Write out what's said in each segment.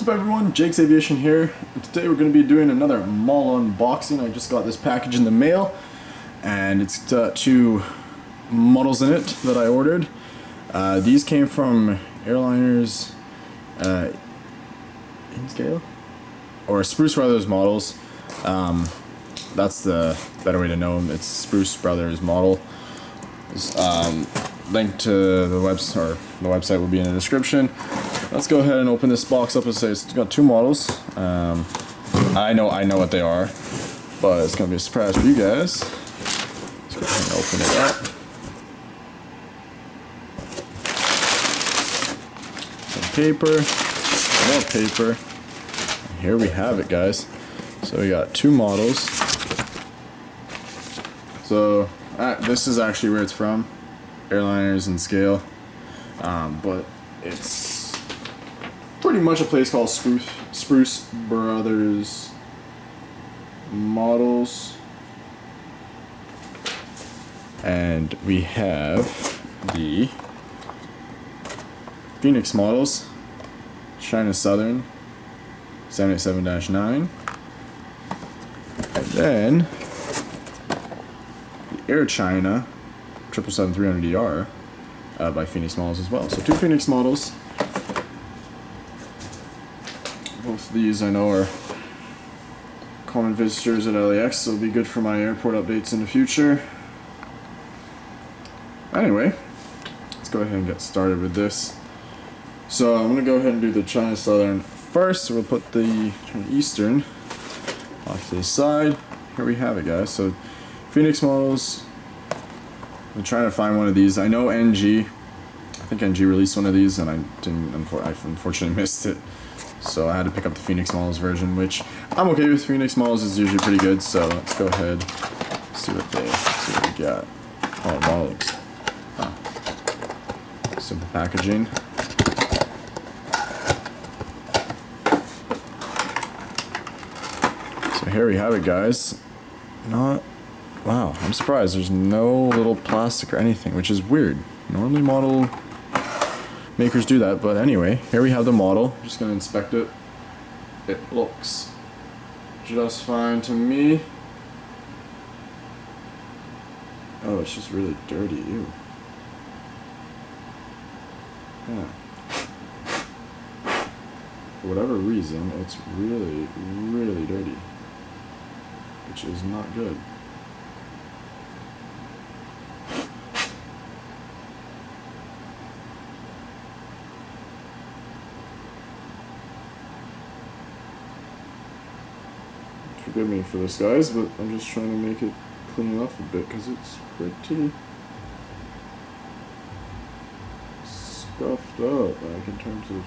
What's up everyone, Jake's Aviation here. Today we're going to be doing another mall unboxing. I just got this package in the mail and it's got two models in it that I ordered. These came from Airlines in scale? Or Spruce Brothers models. That's the better way to know them. It's Spruce Brothers model. Link to the website will be in the description. Let's go ahead and open this box up and say it's got two models. I know what they are, but it's gonna be a surprise for you guys. Let's go ahead and open it up. Some paper, more paper. And here we have it, guys. So we got two models. So this is actually where it's from, Airliners and Scale, but it's pretty much a place called Spruce Brothers Models, and we have the Phoenix models, China Southern 787-9, and then the Air China 777-300ER by Phoenix models as well. So two Phoenix models. Both of these I know are common visitors at LAX, so it'll be good for my airport updates in the future. Anyway, let's go ahead and get started with this. So I'm going to go ahead and do the China Southern first. We'll put the China Eastern off to the side. Here we have it, guys. So Phoenix models. I'm trying to find one of these. I know NG. I think NG released one of these, and I unfortunately missed it. So I had to pick up the Phoenix models version, which I'm okay with. Phoenix models is usually pretty good. So let's go ahead, see what we got. Oh, models. Simple packaging. So here we have it, guys. Wow, I'm surprised there's no little plastic or anything, which is weird. Normally model makers do that, but anyway, here we have the model. I'm just gonna inspect it. It looks just fine to me. Oh, it's just really dirty, ew. Yeah. For whatever reason, it's really, really dirty, which is not good. Forgive me for this, guys, but I'm just trying to make it clean up a bit because it's pretty scuffed up, like in terms of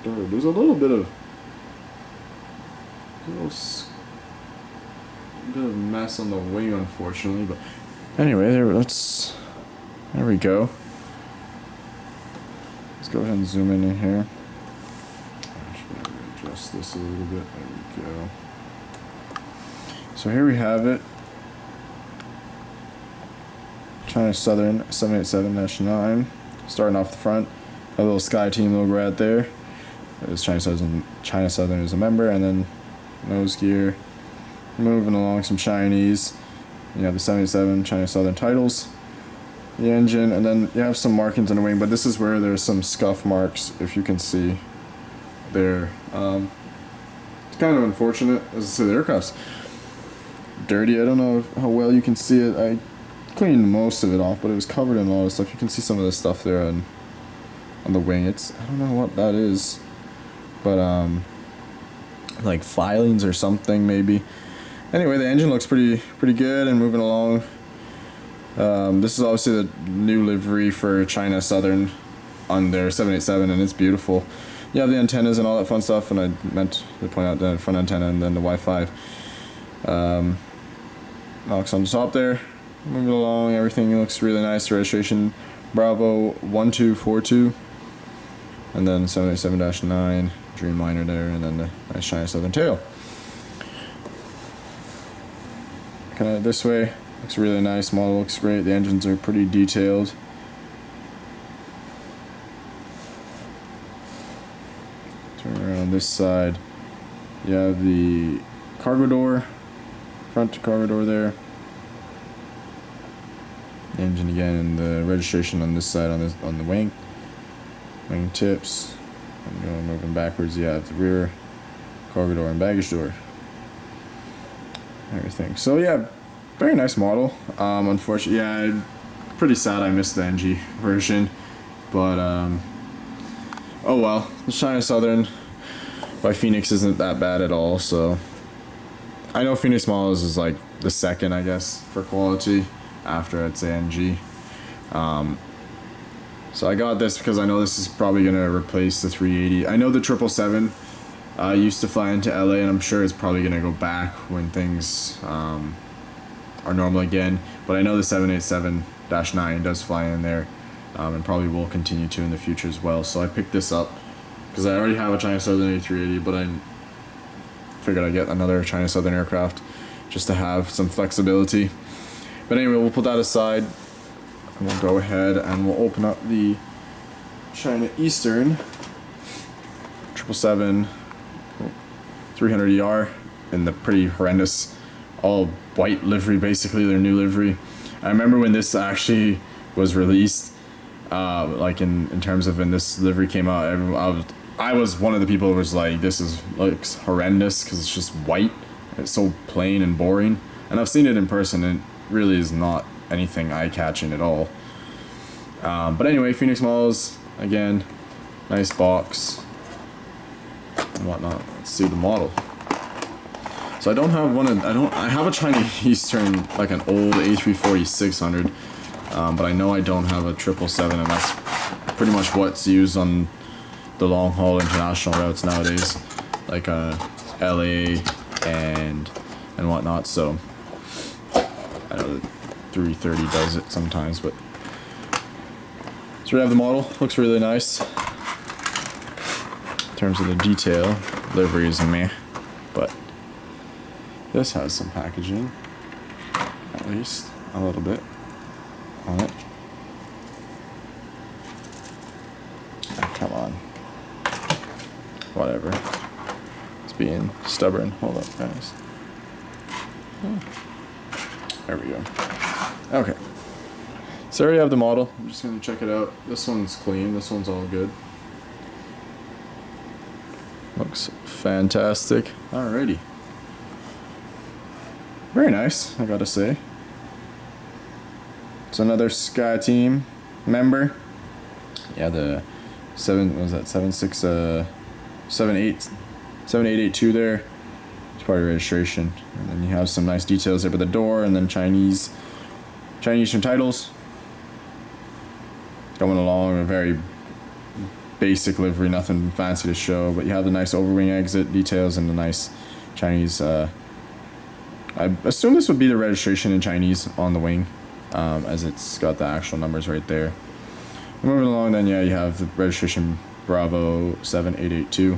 dirt. There's a little bit of mess on the wing, unfortunately, but anyway, there we go. Let's go ahead and zoom in here. Adjust this a little bit. There we go. So here we have it. China Southern 787-9. Starting off the front, a little Sky Team logo right there. There's China Southern is a member, and then nose gear. Moving along, some Chinese. You have the 787 China Southern titles, the engine, and then you have some markings on the wing. But this is where there's some scuff marks, if you can see there. It's kind of unfortunate. As I say, the aircraft's dirty. I don't know how well you can see it. I cleaned most of it off, but it was covered in a lot of stuff. You can see some of the stuff there on the wing. I don't know what that is, but like filings or something maybe. Anyway, the engine looks pretty good and moving along. This is obviously the new livery for China Southern on their 787, and it's beautiful. You have the antennas and all that fun stuff, and I meant to point out the front antenna and then the Wi-Fi. Locks on the top there. Moving along, everything looks really nice. Registration Bravo 1242, and then 787-9 Dreamliner there, and then the nice China Southern tail. Kind of this way, looks really nice. Model looks great. The engines are pretty detailed. on this side, you have the cargo door, front cargo door there. Engine again, and the registration on this side on the wing tips. And going moving backwards, you have the rear cargo door and baggage door. Everything. So yeah, very nice model. Unfortunately, yeah, pretty sad I missed the NG version, but oh well. The China Southern by Phoenix isn't that bad at all. So I know Phoenix models is like the second, I guess, for quality after I'd say NG. So I got this because I know this is probably gonna replace the 380. I know the 777 used to fly into LA, and I'm sure it's probably gonna go back when things are normal again. But I know the 787-9 does fly in there, and probably will continue to in the future as well. So I picked this up because I already have a China Southern A380, but I figured I'd get another China Southern aircraft just to have some flexibility. But anyway, we'll put that aside, and we'll go ahead and we'll open up the China Eastern 777 300ER in the pretty horrendous all white livery, basically their new livery. I remember when this actually was released, like in terms of when this livery came out, I was one of the people who was like, this looks horrendous because it's just white. It's so plain and boring. And I've seen it in person, and it really is not anything eye-catching at all. But anyway, Phoenix models, again, nice box and whatnot. Let's see the model. So I don't have I have a China Eastern, like an old A340-600, but I know I don't have a 777, and that's pretty much what's used on the long-haul international routes nowadays, like LA and whatnot. So I know the 330 does it sometimes, but so we have the model. Looks really nice in terms of the detail. Livery is meh, but this has some packaging, at least a little bit on it. Oh, come on, whatever. It's being stubborn. Hold up, guys. Oh. There we go. Okay. So I already have the model. I'm just gonna check it out. This one's clean. This one's all good. Looks fantastic. Alrighty. Very nice, I gotta say. It's another Sky Team member. Yeah, the 7882 there. It's part of registration. And then you have some nice details there by the door, and then Chinese from titles. Going along a very basic livery, nothing fancy to show, but you have the nice overwing exit details and the nice Chinese. I assume this would be the registration in Chinese on the wing, as it's got the actual numbers right there. Moving along, then yeah, you have the registration Bravo 7882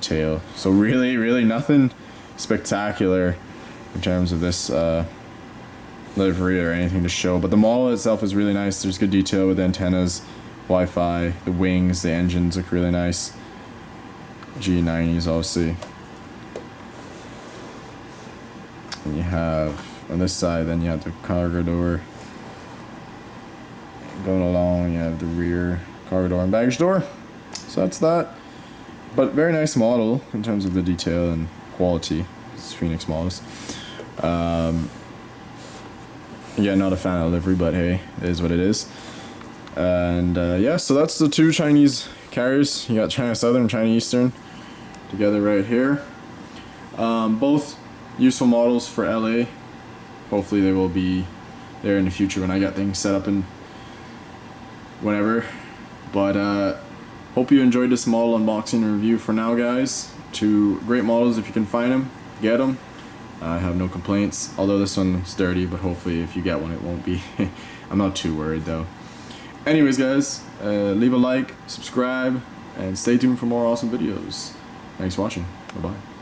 tail. So really nothing spectacular in terms of this livery or anything to show, but the model itself is really nice. There's good detail with the antennas, Wi-Fi, the wings, the engines look really nice. G90s, obviously. And you have on this side, then you have the cargo door. Going along, you have the rear cargo door and baggage door. So that's that. But very nice model in terms of the detail and quality. It's Phoenix models. Yeah, not a fan of livery, but hey, it is what it is. And yeah, so that's the two Chinese carriers. You got China Southern and China Eastern together right here. Both useful models for LA. Hopefully they will be there in the future when I get things set up and whenever. But hope you enjoyed this model unboxing and review. For now, guys, two great models. If you can find them, get them. I have no complaints, although this one's dirty, but hopefully if you get one it won't be. I'm not too worried though. Anyways, guys, leave a like, subscribe, and stay tuned for more awesome videos. Thanks for watching. Bye-bye.